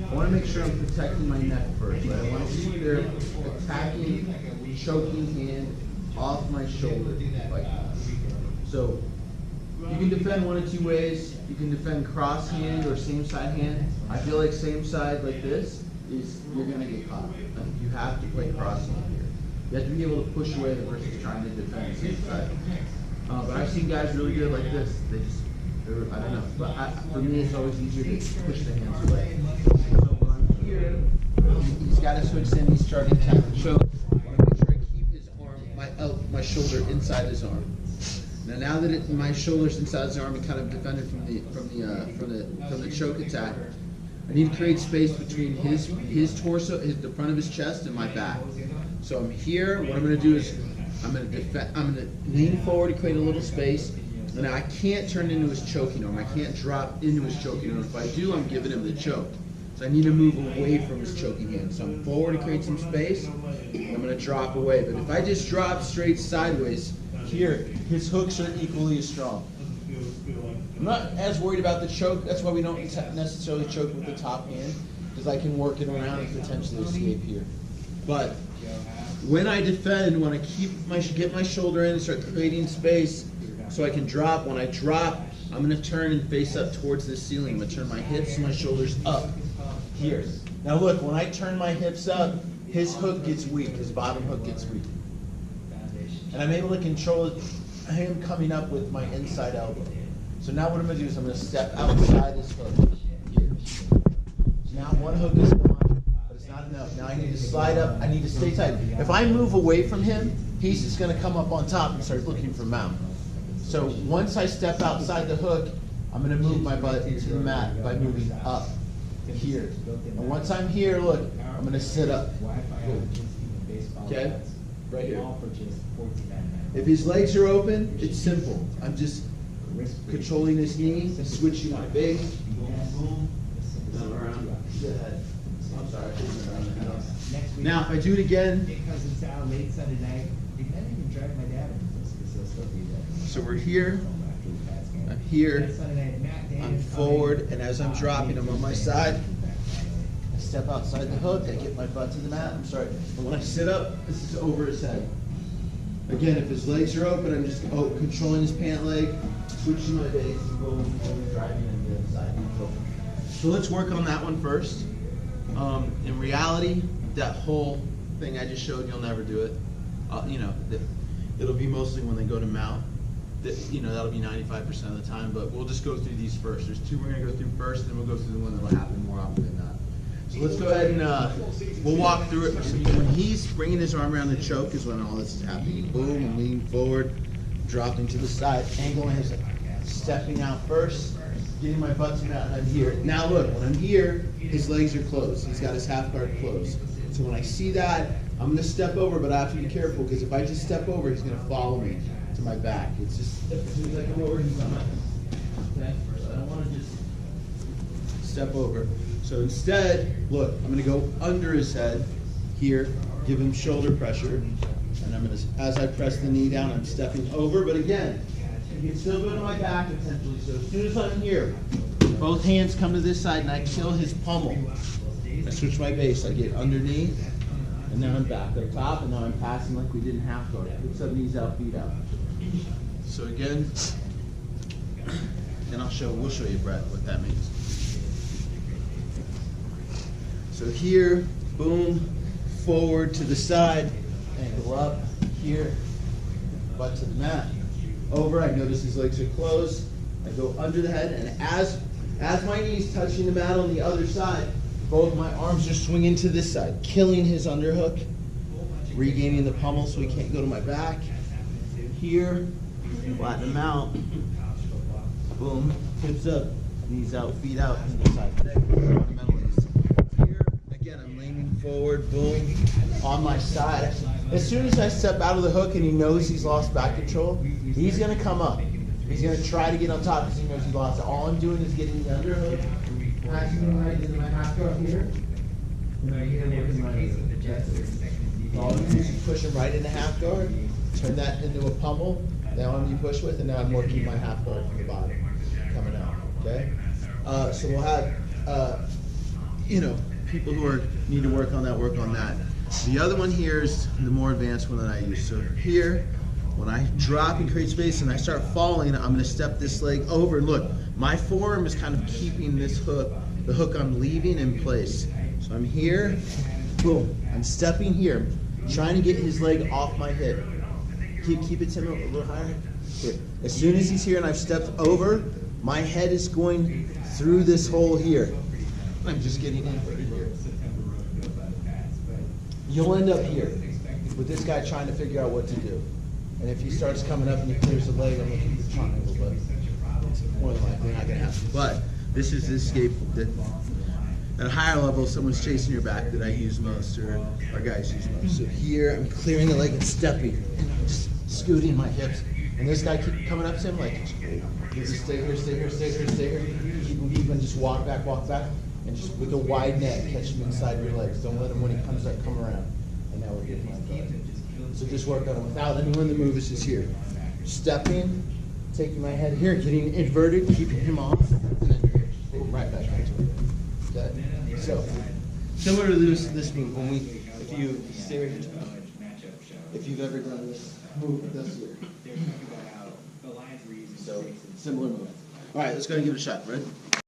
I want to make sure I'm protecting my neck first. Right? I want to keep their attacking, choking hand off my shoulder. Like so, you can defend one of two ways. You can defend cross hand or same side hand. I feel like same side like this is you're gonna get caught. Like you have to play cross hand here. You have to be able to push away the person trying to defend the same side. But I've seen guys really good like this. I don't know. But for me, it's always easier to push the hands away. So when I'm here, he's got his hooks in. He's starting to tap and choke. I want to make sure I keep his arm, my shoulder inside his arm. Now that my shoulder's inside his arm, he kind of defended from the choke attack. I need to create space between his torso, the front of his chest, and my back. So I'm here. What I'm going to do is I'm going to lean forward to create a little space. And I can't turn into his choking arm. I can't drop into his choking arm. If I do, I'm giving him the choke. So I need to move away from his choking hand. So I'm forward to create some space. I'm going to drop away. But if I just drop straight sideways, here, his hooks are equally as strong. I'm not as worried about the choke. That's why we don't necessarily choke with the top hand, because I can work it around and potentially escape here. But when I defend, when I get my shoulder in and start creating space so I can drop, when I drop, I'm going to turn and face up towards the ceiling. I'm going to turn my hips and my shoulders up here. Now look, when I turn my hips up, his hook gets weak, his bottom hook gets weak. And I'm able to control him coming up with my inside elbow. So now what I'm going to do is I'm going to step outside his hook here. So now one hook is gone, but it's not enough. Now I need to slide up. I need to stay tight. If I move away from him, he's just going to come up on top and start looking for mount. So once I step outside the hook, I'm going to move my butt into the mat by moving up here. And once I'm here, look, I'm going to sit up. Okay? Right here. If his legs are open, it's simple. I'm just controlling his knee, switching my base. Boom, boom. Around the head. I'm sorry, I shouldn't have around the head. Now, if I do it again. Because it's out late Sunday night, you can't even drive my dad into this because he'll still be there. So we're here. I'm here. I'm forward, and as I'm dropping, I'm on my side. I step outside the hook. I get my butt to the mat. I'm sorry. And when I sit up, this is over his head. Again, if his legs are open, I'm just controlling his pant leg, switching my base, and boom, driving in the other side. So let's work on that one first. In reality, that whole thing I just showed, you'll never do it. It'll be mostly when they go to mount. That'll be 95% of the time, but we'll just go through these first. There's two we're going to go through first, and then we'll go through the one that will happen more often than not. So let's go ahead and we'll walk through it. So when he's bringing his arm around the choke is when all this is happening. Boom, and leaning forward, dropping to the side, angling his, stepping out first, getting my butt to mat, and I'm here. Now look, when I'm here, his legs are closed. He's got his half guard closed. So when I see that, I'm going to step over, but I have to be careful, because if I just step over, he's going to follow me to my back. It's just, as soon as I come over, he's on my back. Okay? So I don't want to just step over. So instead, look, I'm going to go under his head here, give him shoulder pressure, and I'm going to, as I press the knee down, I'm stepping over, but again, you can still go to my back potentially. So as soon as I'm here, both hands come to this side and I kill his pummel. I switch my base, I get underneath, and now I'm back up top, and now I'm passing like we did in half guard. Hooks up, knees out, feet out. So again, and we'll show you, Brett, what that means. So here, boom, forward to the side, angle up, here, butt to the mat. Over, I notice his legs are closed. I go under the head, and as my knees touching the mat on the other side, both my arms are swinging to this side, killing his underhook, regaining the pummel so he can't go to my back. Here, flatten him out. Boom, hips up, knees out, feet out, and the side. Forward, boom, on my side. As soon as I step out of the hook and he knows he's lost back control, he's going to come up. He's going to try to get on top because he knows he lost it. All I'm doing is getting the underhook, passing him right into my half guard here. And I'm here working my all I'm doing is push him right into half guard, turn that into a pummel, that arm you push with, and now I'm working my half guard from the bottom, coming out, okay? So we'll have, you know, people who need to work on that. The other one here is the more advanced one that I use. So here, when I drop and create space and I start falling, I'm gonna step this leg over. And look, my forearm is kind of keeping this hook, the hook I'm leaving in place. So I'm here, boom, I'm stepping here, trying to get his leg off my hip. Keep it, Tim, a little higher. Here. As soon as he's here and I've stepped over, my head is going through this hole here. I'm just getting inverted here. You'll end up here with this guy trying to figure out what to do. And if he starts coming up and he clears the leg, I'm looking for the triangle, but it's more than likely not going to happen. But this is the escape that at a higher level, someone's chasing your back that I use most, or our guys use most. So here, I'm clearing the leg and stepping, and I'm just scooting my hips. And this guy keep coming up to him like, just stay here, stay here, stay here, stay here. Keep moving, just walk back, and just with a wide net, catch him inside your legs. Don't let him, when he comes up, come around. And now we're getting my guard. So just work on it without anyone to move. It's just here. Stepping, taking my head here, getting inverted, keeping him off, and then boom, right back into it. Okay. So, similar to this move, if you stay right here, if you've ever done this move, this here. So, similar move. All right, let's go and give it a shot. Ready?